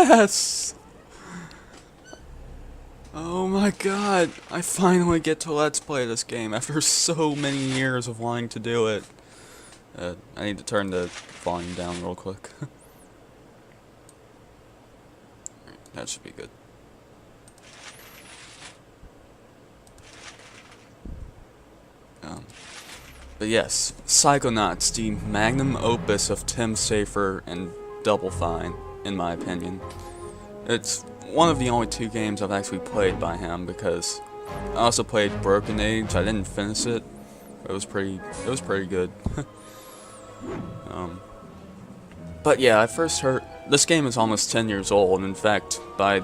Yes! Oh my god, I finally get to let's play this game after so many years of wanting to do it. I need to turn the volume down real quick. That should be good. But yes, Psychonauts, the magnum opus of Tim Schafer and Double Fine, in my opinion. It's one of the only two games I've actually played by him, because I also played Broken Age. I didn't finish it. It was pretty good. But yeah, I first heard this game is almost 10 years old. In fact, by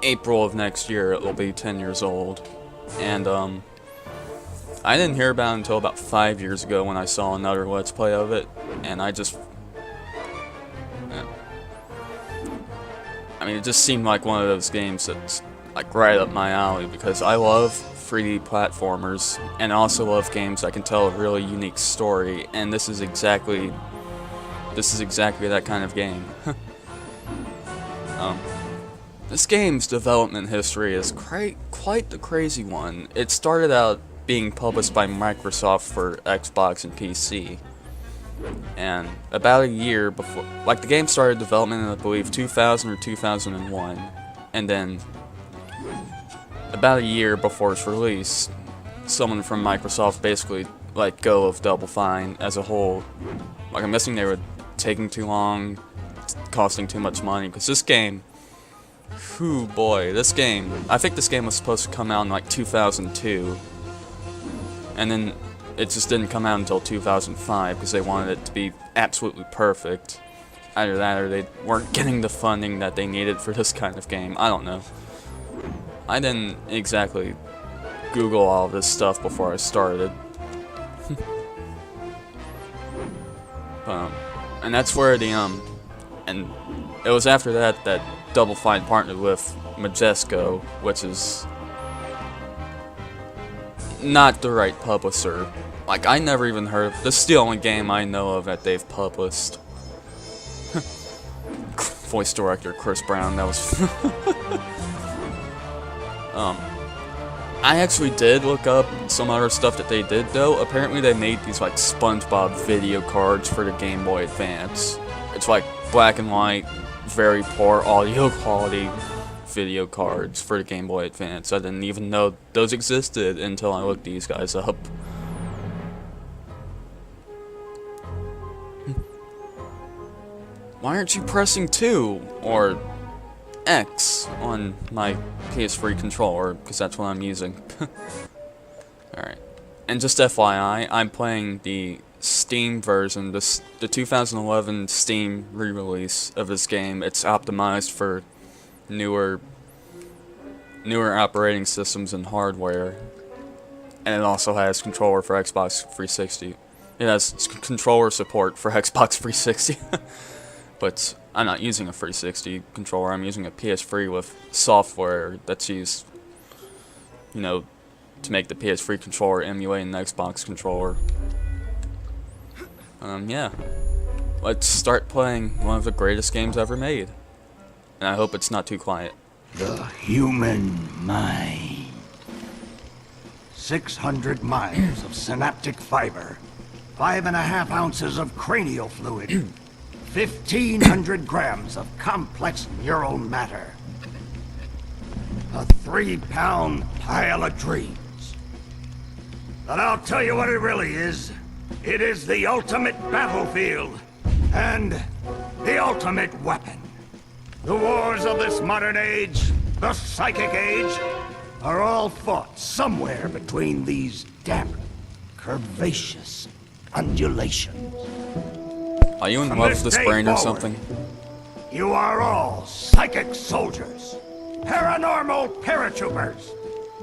April of next year, it will be 10 years old. And I didn't hear about it until about 5 years ago when I saw another Let's Play of it, and I mean, it just seemed like one of those games that's like right up my alley, because I love 3D platformers, and I also love games that can tell a really unique story, and this is exactly that kind of game. This game's development history is quite the crazy one. It started out being published by Microsoft for Xbox and PC. And about a year before, like, the game started development in, I believe, 2000 or 2001. And then, about a year before its release, someone from Microsoft basically let go of Double Fine as a whole. Like, I'm guessing they were taking too long, costing too much money, because this game, whew boy, I think this game was supposed to come out in like 2002. And then it just didn't come out until 2005 because they wanted it to be absolutely perfect. Either that or they weren't getting the funding that they needed for this kind of game. I don't know. I didn't exactly Google all this stuff before I started. And that's where and it was after that that Double Fine partnered with Majesco, which is not the right publisher. Like, I never even heard of this. Is the only game I know of that they've published. Voice director Chris Brown, that was I actually did look up some other stuff that they did though. Apparently they made these like SpongeBob video cards for the Game Boy Advance. It's like black and white, very poor audio quality video cards for the Game Boy Advance. I didn't even know those existed until I looked these guys up. Why aren't you pressing 2 or X on my PS3 controller? Because that's what I'm using. Alright. And just FYI, I'm playing the Steam version, the 2011 Steam re-release of this game. It's optimized for newer operating systems and hardware, and it also has controller for Xbox 360. It has controller support for Xbox 360, but I'm not using a 360 controller. I'm using a PS3 with software that's used, you know, to make the PS3 controller emulate an Xbox controller. Yeah. Let's start playing one of the greatest games ever made. And I hope it's not too quiet. The human mind. 600 miles of synaptic fiber, 5.5 ounces of cranial fluid, 1,500 grams of complex neural matter, a 3-pound pile of dreams. But I'll tell you what it really is. It is the ultimate battlefield and the ultimate weapon. The wars of this modern age, the psychic age, are all fought somewhere between these damp, curvaceous undulations. Are you in love with this brain or something? You are all psychic soldiers, paranormal paratroopers,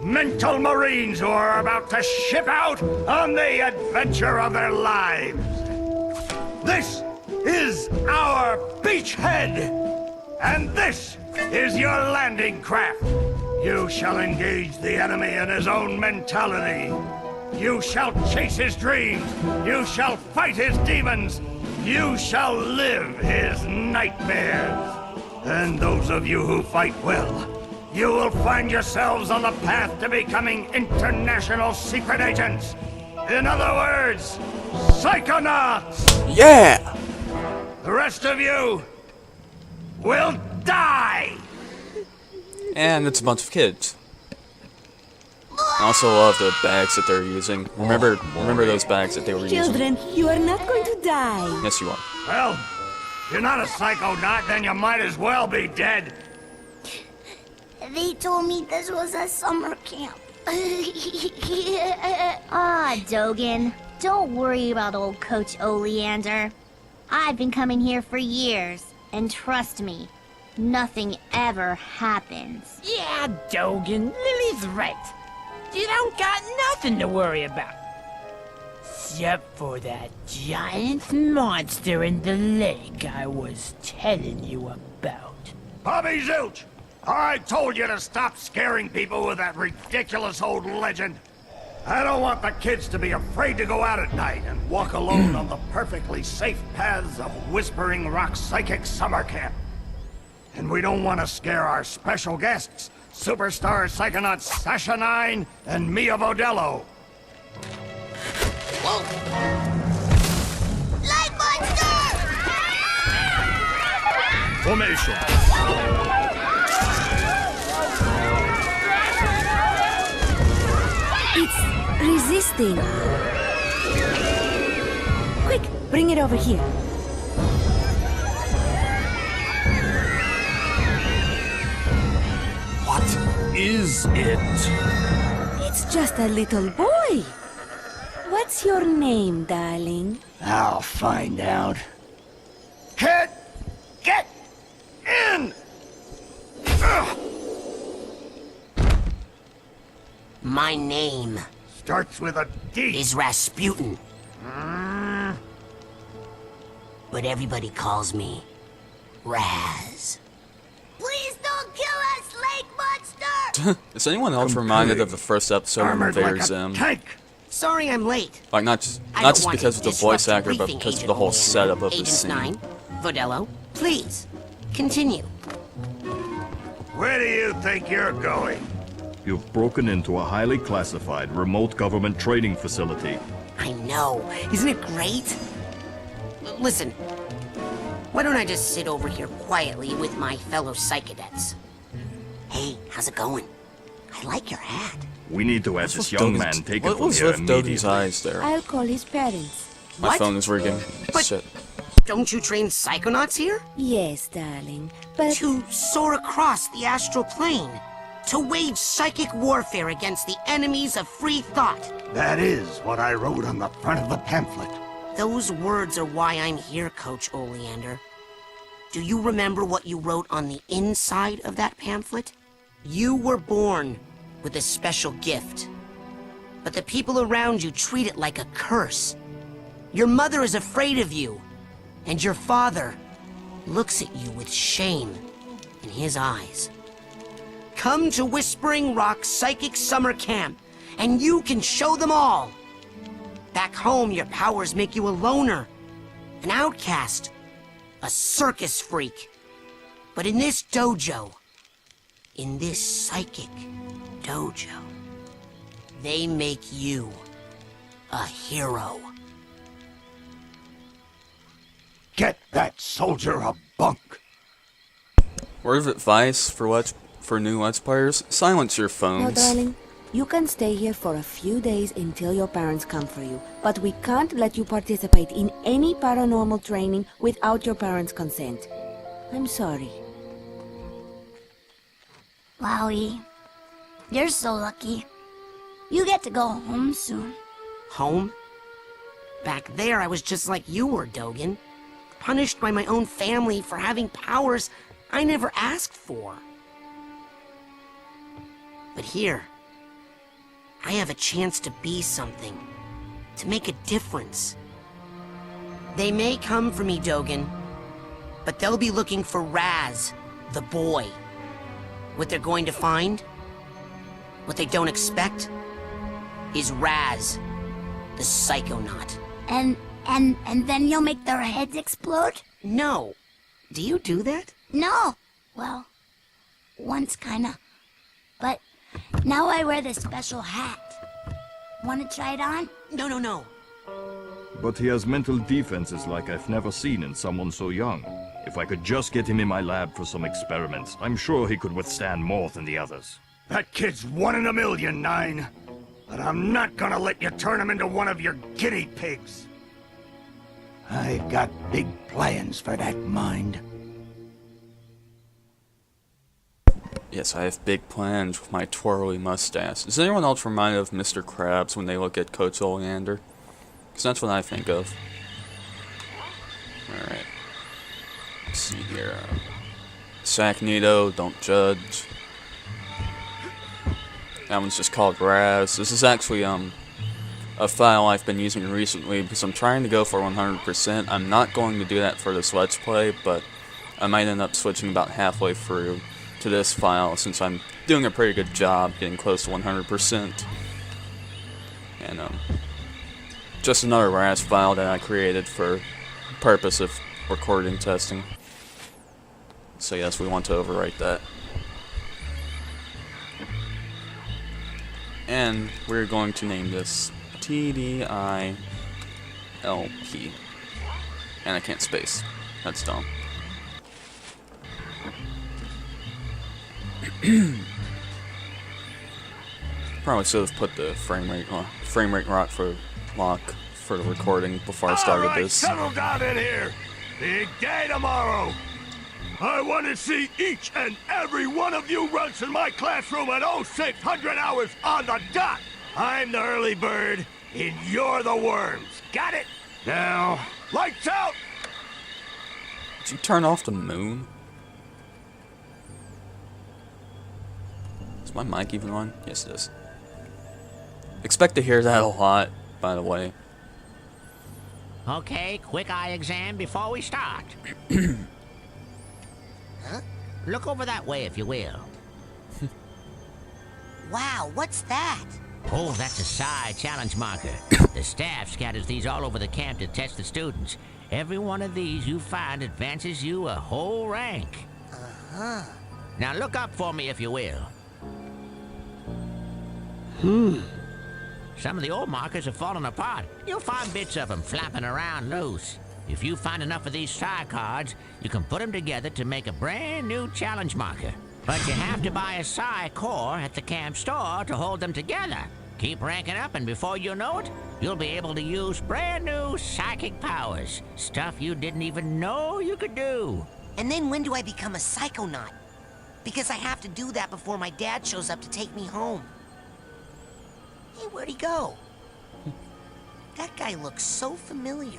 mental marines who are about to ship out on the adventure of their lives. This is our beachhead! And this is your landing craft. You shall engage the enemy in his own mentality. You shall chase his dreams. You shall fight his demons. You shall live his nightmares. And those of you who fight well, you will find yourselves on the path to becoming international secret agents. In other words, Psychonauts! Yeah! The rest of you will die! And it's a bunch of kids. I also love the bags that they're using. Remember those bags that they were using? Children, you are not going to die. Yes, you are. Well, if you're not a Psychonaut, then you might as well be dead. They told me this was a summer camp. Ah, Dogen. Don't worry about old Coach Oleander. I've been coming here for years, and trust me, nothing ever happens. Yeah, Dogen, Lily's right. You don't got nothing to worry about. Except for that giant monster in the lake I was telling you about. Bobby Zilch! I told you to stop scaring people with that ridiculous old legend. I don't want the kids to be afraid to go out at night and walk alone on the perfectly safe paths of Whispering Rock Psychic Summer Camp. And we don't want to scare our special guests, superstar Psychonauts Sasha 9 and Mia Vodello. Light monster! Formation. It's resisting. Quick, bring it over here. What is it? It's just a little boy. What's your name, darling? I'll find out. Kid, get in! Ugh. My name Starts with a D. is Rasputin, Mm, but everybody calls me Raz. Please don't kill us, lake monster! Is anyone else reminded of the first episode of armored Invader like a Zim? tank. Sorry I'm late. Like not just I don't want because to of the disrupt voice your actor, but briefing, because of Agent the whole Oleander. setup of the Agents scene. 9, Vodello, please, continue. Where do you think you're going? You've broken into a highly classified remote government training facility. I know, isn't it great? Listen, why don't I just sit over here quietly with my fellow Psychonauts? Hey, how's it going? I like your hat. We need to have this young man taken What from was here with Dogen's immediately. eyes there? I'll call his parents. My What? phone is ringing. But- Shit. Don't you train Psychonauts here? Yes, darling, but... To soar across the astral plane. To wage psychic warfare against the enemies of free thought. That is what I wrote on the front of the pamphlet. Those words are why I'm here, Coach Oleander. Do you remember what you wrote on the inside of that pamphlet? You were born with a special gift. But the people around you treat it like a curse. Your mother is afraid of you. And your father looks at you with shame in his eyes. Come to Whispering Rock Psychic Summer Camp, and you can show them all. Back home, your powers make you a loner, an outcast, a circus freak. But in this dojo, in this psychic dojo, they make you a hero. Get that soldier a bunk. Word of advice for new Let's Players: silence your Now, phones. darling, you can stay here for a few days until your parents come for you. But we can't let you participate in any paranormal training without your parents' consent. I'm sorry. Wowie, you're so lucky. You get to go home soon. Home? Back there, I was just like you were, Dogen. Punished by my own family for having powers I never asked for. But here, I have a chance to be something, to make a difference. They may come for me, Dogen, but they'll be looking for Raz, the boy. What they're going to find, what they don't expect, is Raz, the Psychonaut. And then you'll make their heads explode? No. Do you do that? No, Well, once kinda. But now I wear this special hat. Wanna try it on? No. But he has mental defenses like I've never seen in someone so young. If I could just get him in my lab for some experiments, I'm sure he could withstand more than the others. That kid's 1 in a million, Nine. But I'm not gonna let you turn him into one of your guinea pigs. I've got big plans for that mind. Yes, I have big plans with my twirly mustache. Is anyone else reminded of Mr. Krabs when they look at Coach Oleander? Because that's what I think of. Alright. Let's see here. Psychonauts, don't judge. That one's just called Raz. This is actually a file I've been using recently because I'm trying to go for 100%. I'm not going to do that for this Let's Play, but I might end up switching about halfway through to this file since I'm doing a pretty good job getting close to 100%. And just another Raz file that I created for the purpose of recording testing. So yes, we want to overwrite that. And we're going to name this TDI LP. And I can't space. That's dumb. Probably should have put the frame rate lock for the recording before I started this. Settle down in here. Big day tomorrow. I want to see each and every one of you runts in my classroom at 0600 hours on the dot. I'm the early bird, and you're the worms. Got it? Now, lights out! Did you turn off the moon? Is my mic even on? Yes, it is. Expect to hear that a lot, by the way. Okay, quick eye exam before we start. Huh? Look over that way, if you will. Wow, what's that? Oh, that's a Psi challenge marker. The staff scatters these all over the camp to test the students. Every one of these you find advances you a whole rank. Uh-huh. Now look up for me, if you will. Some of the old markers have fallen apart. You'll find bits of them flapping around loose. If you find enough of these Psi cards, you can put them together to make a brand new challenge marker. But you have to buy a Psi core at the camp store to hold them together. Keep ranking up, and before you know it, you'll be able to use brand new psychic powers. Stuff you didn't even know you could do. And then when do I become a Psychonaut? Because I have to do that before my dad shows up to take me home. Hey, where'd he go? That guy looks so familiar.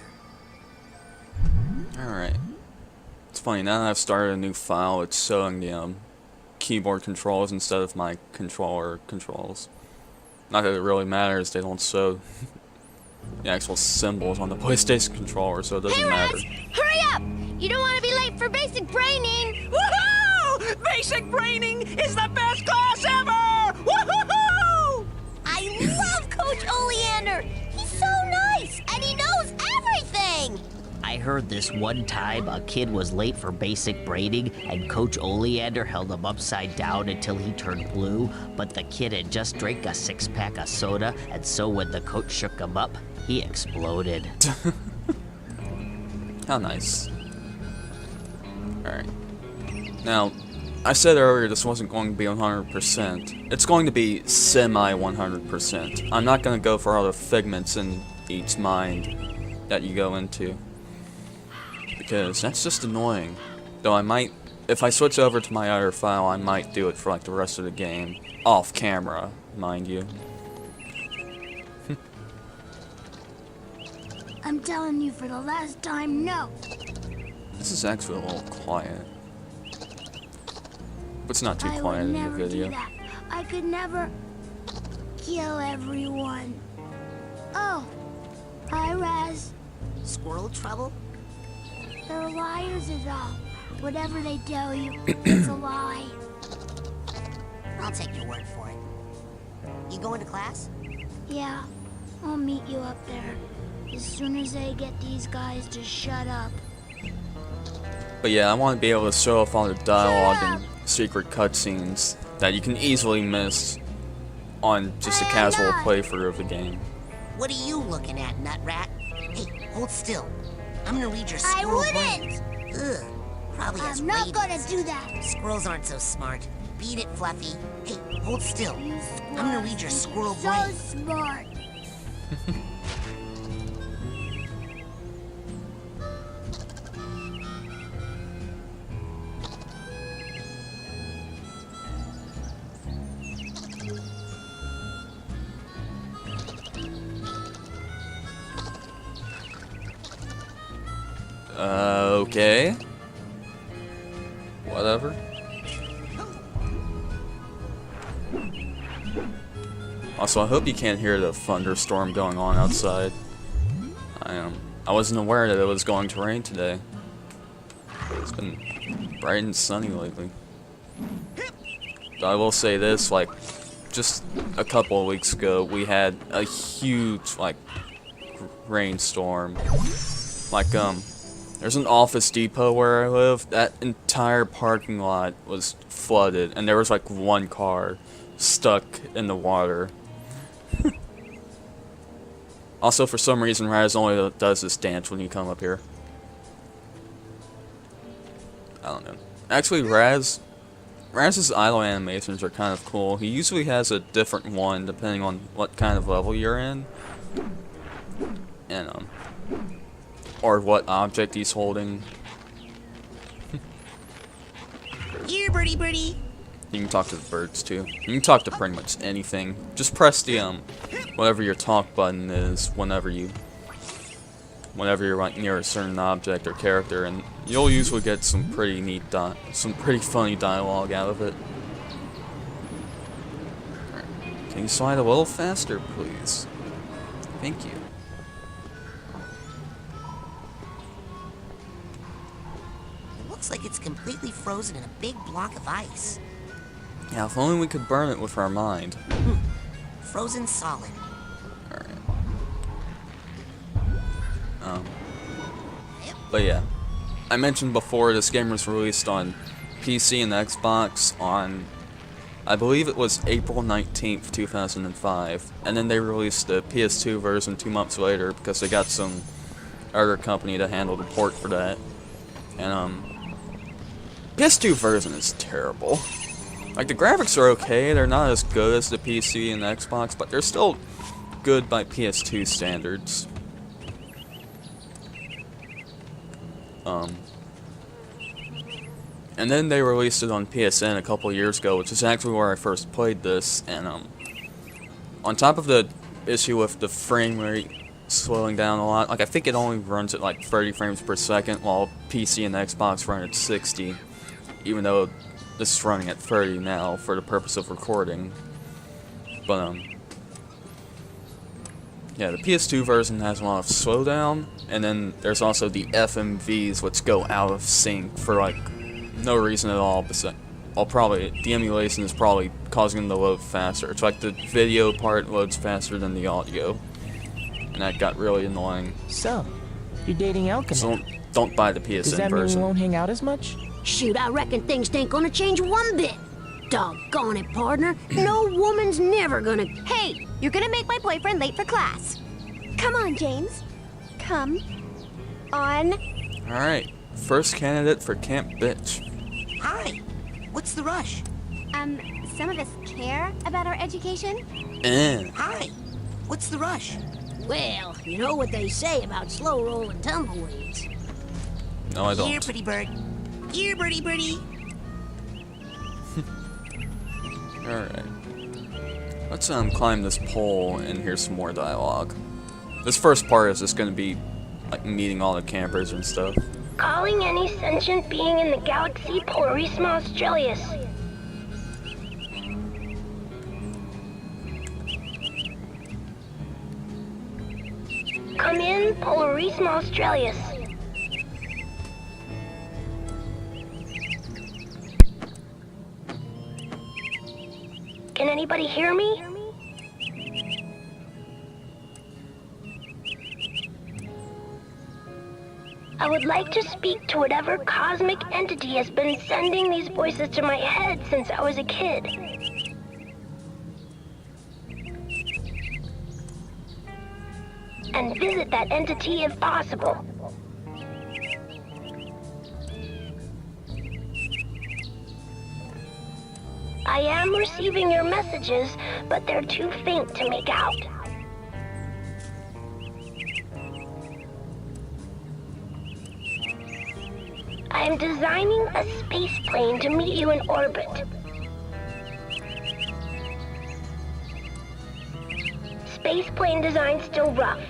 Alright. It's funny, now that I've started a new file, it's showing the keyboard controls instead of my controller controls. Not that it really matters, they don't show the actual symbols on the PlayStation controller, so it doesn't matter. Hurry up! You don't want to be late for basic braining! Woohoo! Basic braining is the best class ever! Woohoo! I love Coach Oleander! He's so nice, and he knows everything! I heard this one time a kid was late for basic braiding and Coach Oleander held him upside down until he turned blue, but the kid had just drank a 6-pack of soda, and so when the coach shook him up, he exploded. How nice. Alright. Now, I said earlier this wasn't going to be 100%. It's going to be semi-100%. I'm not going to go for all the figments in each mind that you go into, because that's just annoying. Though I might, if I switch over to my other file, I might do it for like the rest of the game. Off camera, mind you. I'm telling you for the last time, no. This is actually a little quiet. But it's not too I quiet would in the never video. do that. I could never kill everyone. Oh, hi, Raz. Squirrel trouble? They're liars is all. Whatever they tell you, it's a lie. I'll take your word for it. You going to class? Yeah, I'll meet you up there. As soon as I get these guys to shut up. But yeah, I want to be able to show off all the dialogue and secret cutscenes that you can easily miss on just a casual playthrough of the game. What are you looking at, Nutrat? Hey, hold still. I'm gonna read your I squirrel wouldn't! brain. Ugh, probably has I'm not rabies. gonna do that. Squirrels aren't so smart. Beat it, Fluffy. Hey, hold still. I'm gonna read your squirrel So brain. smart. Okay. Whatever. Also, I hope you can't hear the thunderstorm going on outside. I wasn't aware that it was going to rain today. It's been bright and sunny lately. But I will say this, like, just a couple of weeks ago, we had a huge, like, rainstorm. Like, there's an Office Depot where I live. That entire parking lot was flooded, and there was, like, one car stuck in the water. Also, for some reason, Raz only does this dance when you come up here. I don't know. Actually, Raz's idle animations are kind of cool. He usually has a different one depending on what kind of level you're in. And, or what object he's holding. Here, birdie, birdie. You can talk to the birds too. You can talk to pretty much anything. Just press the whatever your talk button is whenever you're like near a certain object or character, and you'll usually get some pretty neat, some pretty funny dialogue out of it. Right. Can you slide a little faster, please? Thank you. It looks like it's completely frozen in a big block of ice. Yeah, if only we could burn it with our mind. Frozen solid. Alright. But yeah. I mentioned before this game was released on PC and Xbox on, I believe it was April 19th, 2005. And then they released the PS2 version 2 months later because they got some other company to handle the port for that. And, PS2 version is terrible. Like, the graphics are okay, they're not as good as the PC and the Xbox, but they're still good by PS2 standards. And then they released it on PSN a couple years ago, which is actually where I first played this, and, on top of the issue with the frame rate slowing down a lot, like, I think it only runs at, like, 30 frames per second, while PC and Xbox run at 60, even though this is running at 30 now for the purpose of recording. But, yeah, the PS2 version has a lot of slowdown, and then there's also the FMVs, which go out of sync for, like, no reason at all. The emulation is probably causing them to load faster. It's like the video part loads faster than the audio, and that got really annoying. So, you're dating Elka So now. don't buy the PSN Does that mean we version. won't hang out as much? Shoot, I reckon things ain't gonna change one bit. Doggone it, partner. No woman's never gonna... Hey, you're gonna make my boyfriend late for class. Come on, James. Come on. Alright, first candidate for Camp Bitch. Hi. What's the rush? Some of us care about our education. Hi. What's the rush? Well, you know what they say about slow rolling tumbleweeds. No, I Here, don't. pretty bird. Here, birdie, birdie. Alright. Let's climb this pole and hear some more dialogue. This first part is just gonna be like meeting all the campers and stuff. Calling any sentient being in the galaxy Polarisma Australis. Come in, Polarisma Australis. Can anybody hear me? I would like to speak to whatever cosmic entity has been sending these voices to my head since I was a kid. And visit that entity if possible. I am receiving your messages, but they're too faint to make out. I am designing a space plane to meet you in orbit. Space plane design still rough.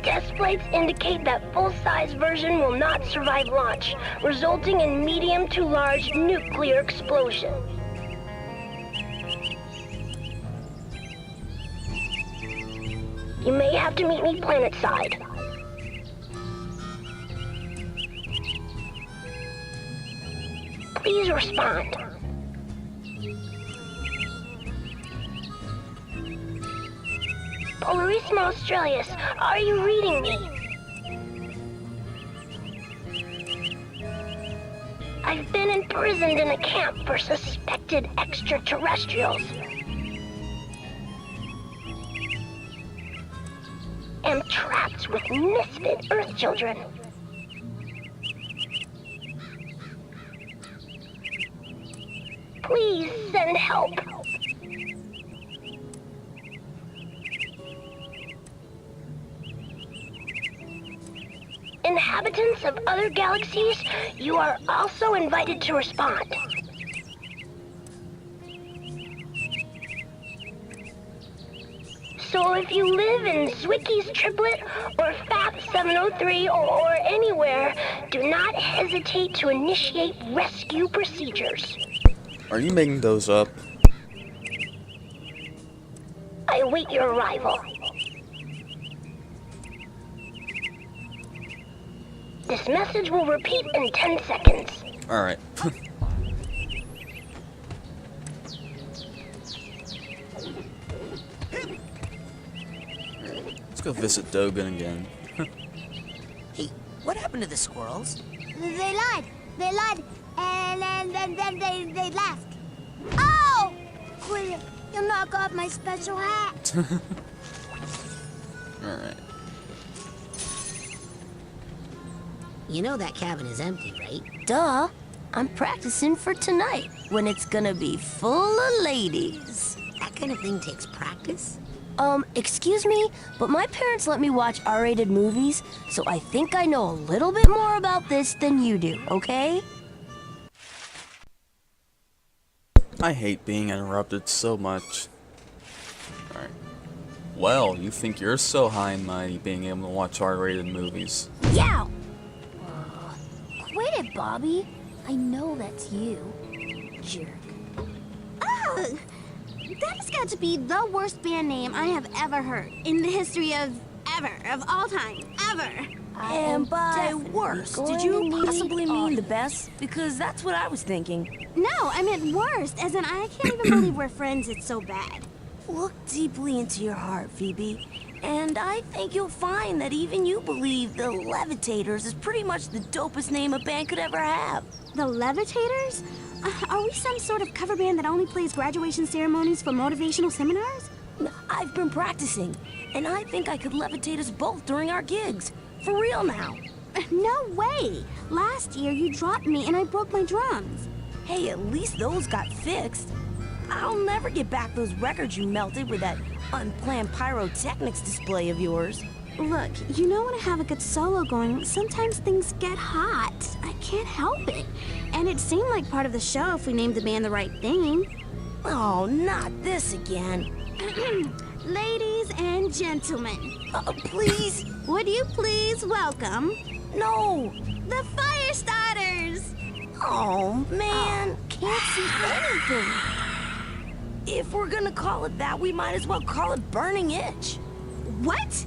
Test flights indicate that full-size version will not survive launch, resulting in medium to large nuclear explosion. You may have to meet me planetside. Please respond. Polarismo Australis, are you reading me? I've been imprisoned in a camp for suspected extraterrestrials. Am trapped with misfit Earth children. Please send help. Inhabitants of other galaxies, you are also invited to respond. So if you live in Zwicky's Triplet or FAP 703 or anywhere, do not hesitate to initiate rescue procedures. Are you making those up? I await your arrival. This message will repeat in 10 seconds. Alright. Let's go visit Dogen again. Hey, what happened to the squirrels? They lied. They lied. And then they left. Oh! Will you knock off my special hat? Alright. You know that cabin is empty, right? Duh. I'm practicing for tonight, when it's gonna be full of ladies. That kind of thing takes practice. Excuse me, but my parents let me watch R-rated movies, so I think I know a little bit more about this than you do, okay? I hate being interrupted so much. Alright. Well, you think you're so high and mighty being able to watch R-rated movies. Yow! Quit it, Bobby. I know that's you. Jerk. Oh! That has got to be the worst band name I have ever heard in the history of all time, ever. And by worst, did you possibly mean the best? Because that's what I was thinking. No, I meant worst, as in I can't even believe we're friends, it's so bad. Look deeply into your heart, Phoebe. And I think you'll find that even you believe the Levitators is pretty much the dopest name a band could ever have. The Levitators? Are we some sort of cover band that only plays graduation ceremonies for motivational seminars? I've been practicing, and I think I could levitate us both during our gigs. For real now. No way! Last year you dropped me and I broke my drums. Hey, at least those got fixed. I'll never get back those records you melted with that unplanned pyrotechnics display of yours. Look, you know when I have a good solo going, sometimes things get hot. I can't help it. And it seemed like part of the show if we named the band the right thing. Oh, not this again. Ladies and gentlemen. Please? Would you please welcome... No! The Fire Starters! Oh, man. Can't see anything. If we're gonna call it that, we might as well call it Burning Itch. What?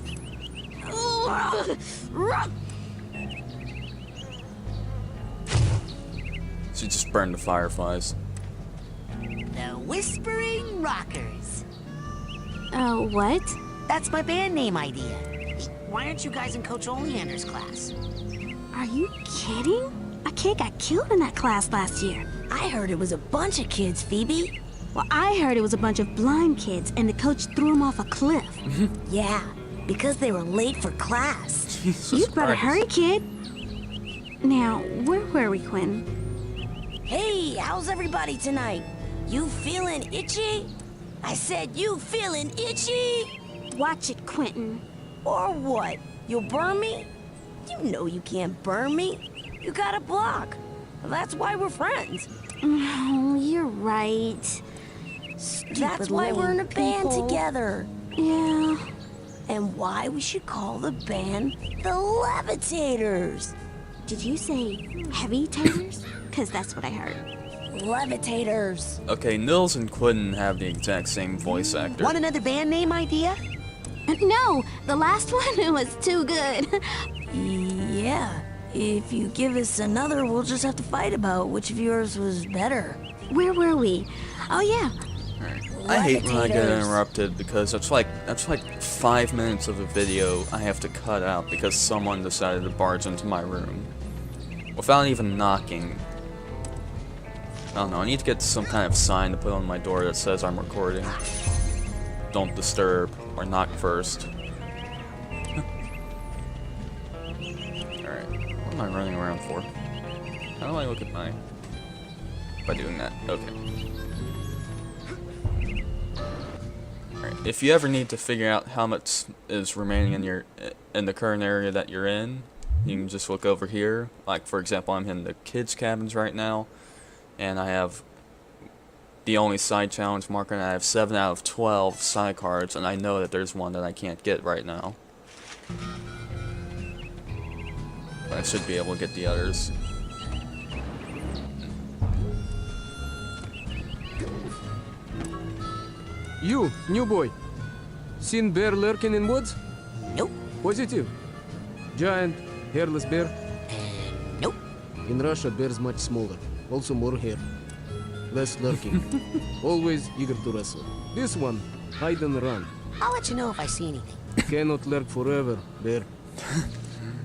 She just burned the fireflies. The Whispering Rockers. What? That's my band name idea. Why aren't you guys in Coach Oleander's class? Are you kidding? A kid got killed in that class last year. I heard it was a bunch of kids, Phoebe. Well, I heard it was a bunch of blind kids, and the coach threw them off a cliff. Yeah, because they were late for class. You better hurry, kid. Now, where were we, Quinn? Hey, how's everybody tonight? You feeling itchy? I said you feeling itchy? Watch it, Quentin. Or what? You'll burn me? You know you can't burn me. You got a block. That's why we're friends. Oh, you're right. That's why we're in a band together. Yeah. And why we should call the band the Levitators. Did you say heavy taters? Because that's what I heard. Levitators. Okay, Nils and Quentin have the exact same voice actor. Want another band name idea? No, the last one was too good. Yeah. If you give us another, we'll just have to fight about which of yours was better. Where were we? Oh, yeah. I hate when I get Levitators. interrupted because that's like 5 minutes of a video I have to cut out because someone decided to barge into my room without even knocking. I don't know, I need to get some kind of sign to put on my door that says I'm recording. Don't disturb, or knock first. Alright, what am I running around for? How do I look at my... by doing that? Okay. Alright, if you ever need to figure out how much is remaining in the current area that you're in, you can just look over here. Like, for example, I'm in the kids' cabins right now, and I have the only side challenge marker, and I have 7 out of 12 side cards, and I know that there's one that I can't get right now. But I should be able to get the others. You, new boy. Seen bear lurking in woods? Nope. Positive. Giant, hairless bear? Nope. In Russia, bears much smaller. Also more hair. Less lurking. Always eager to wrestle. This one, hide and run. I'll let you know if I see anything. Cannot lurk forever, bear.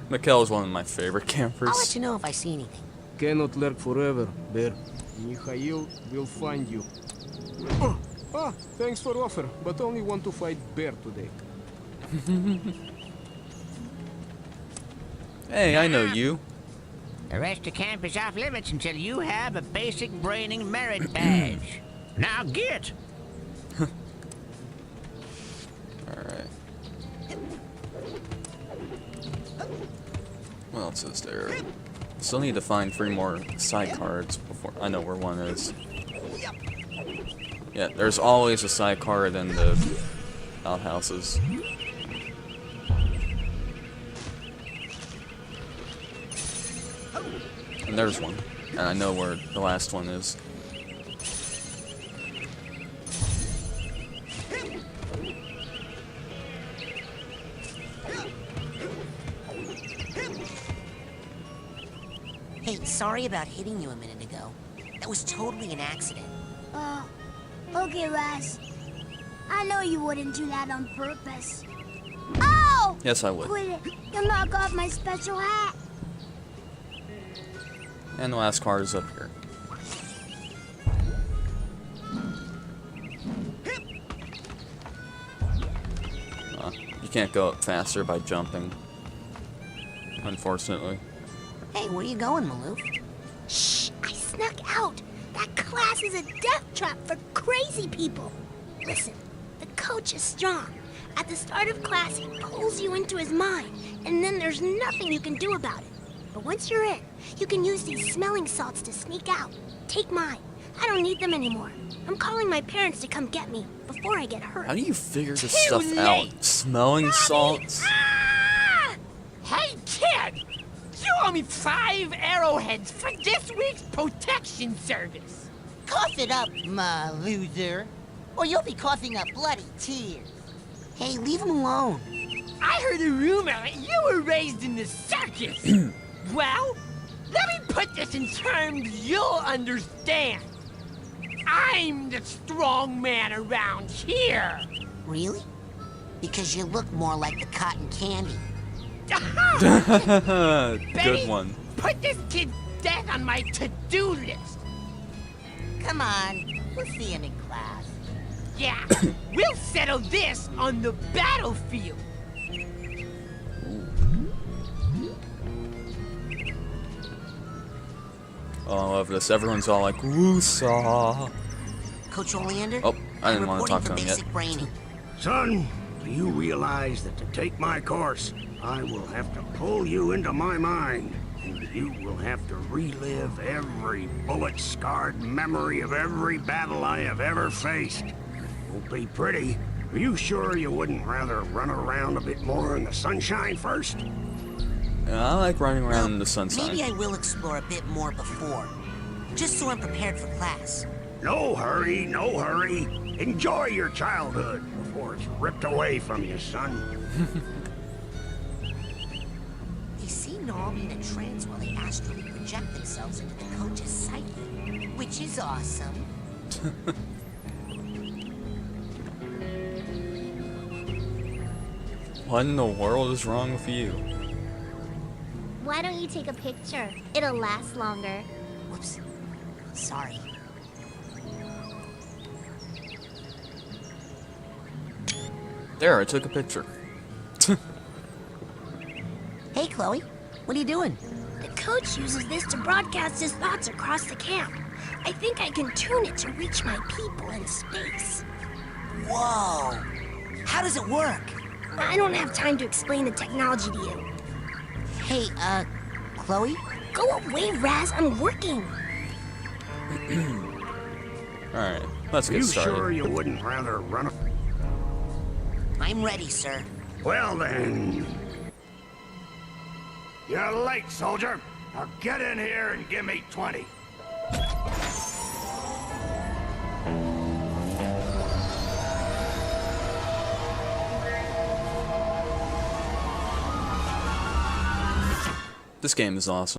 Mikkel is one of my favorite campers. I'll let you know if I see anything. Cannot lurk forever, bear. Mikhail will find you. Ah, thanks for offer, but only want to fight bear today. Hey, I know you. The rest of camp is off limits until you have a basic braining merit badge. Now get! Alright. What else is there? Still need to find 3 more side cards before I know where one is. Yeah, there's always a side card in the outhouses. And there's one. And I know where the last one is. Hey, sorry about hitting you a minute ago. That was totally an accident. Okay, Raz. I know you wouldn't do that on purpose. Oh! Yes, I would. Quit it. You'll knock off my special hat. And the last card is up here. You can't go up faster by jumping. Unfortunately. Hey, where you going, Maloof? Shh! I snuck out. That class is a death trap for crazy people. Listen, the coach is strong. At the start of class, he pulls you into his mind, and then there's nothing you can do about it. But once you're in, you can use these smelling salts to sneak out. Take mine. I don't need them anymore. I'm calling my parents to come get me before I get hurt. How do you figure this stuff out? Smelling salts? Hey, kid! You owe me 5 arrowheads for this week's protection service. Cough it up, my loser, or you'll be coughing up bloody tears. Hey, leave him alone. I heard a rumor that you were raised in the circus. Well, let me put this in terms you'll understand. I'm the strong man around here. Really? Because you look more like the cotton candy. Good one. Put this kid's death on my to-do list. Come on, we'll see him in class. Yeah, we'll settle this on the battlefield. Oh, I love this. Everyone's all like, "Woo-saw." Coach Oleander? Oh, I didn't want to talk to him yet. Basic braining. Son, do you realize that to take my course, I will have to pull you into my mind, and you will have to relive every bullet-scarred memory of every battle I have ever faced. Won't be pretty. Are you sure you wouldn't rather run around a bit more in the sunshine first? Yeah, I like running around in the sunshine. Maybe I will explore a bit more before, just so I'm prepared for class. No hurry, no hurry. Enjoy your childhood before it's ripped away from you, son. They seem to all be in a trance while they astrally project themselves into the coach's psyche, which is awesome. What in the world is wrong with you? Why don't you take a picture? It'll last longer. Whoops. Sorry. There, I took a picture. Hey, Chloe. What are you doing? The coach uses this to broadcast his thoughts across the camp. I think I can tune it to reach my people in space. Whoa. How does it work? I don't have time to explain the technology to you. Hey, Chloe? Go away, Raz. I'm working. Alright, let's Are get you started. sure you wouldn't rather run a... I'm ready, sir. Well then... You're late, soldier. Now get in here and give me 20. This game is awesome.